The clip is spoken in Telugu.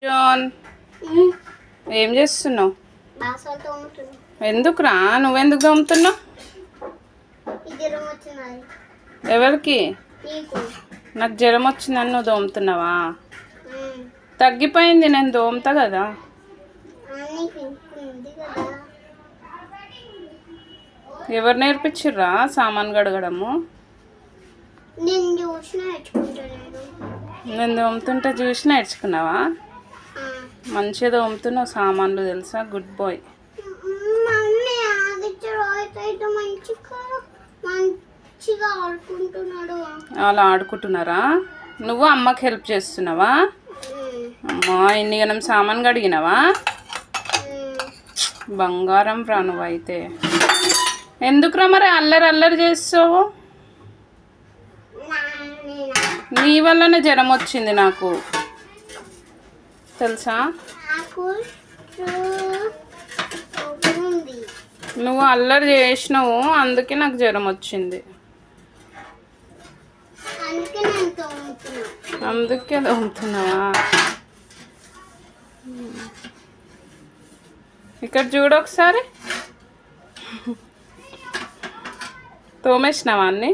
జాన్ ఏం చేస్తున్నావు? ఎందుకురా నువ్వెందుకు తోముతున్నావు? ఎవరికి? నాకు జ్వరం వచ్చిందని నువ్వు తోముతున్నావా? తగ్గిపోయింది, నేను తోముతా కదా. ఎవరు నేర్పించిర్రా సామాన్ కడగడము? నేను తోముతుంటే చూసి నేర్చుకున్నావా? మంచిగా తోముతున్నావు సామాన్లు తెలుసా, గుడ్ బాయ్. అలా ఆడుకుంటున్నారా? నువ్వు అమ్మకి హెల్ప్ చేస్తున్నావా? అమ్మా ఇన్ని గనం సామాన్ కడిగినావా? బంగారం రా నువ్వైతే. ఎందుకురా మరి అల్లరి అల్లరి చేస్తావు? నీ వల్లనే జ్వరం వచ్చింది నాకు తెలుసా. నువ్వు అల్లరి చేసినావు అందుకే నాకు జ్వరం వచ్చింది. అందుకే తోముతున్నావా? ఇక్కడ చూడు ఒకసారి, తోమేసినావా అన్నీ?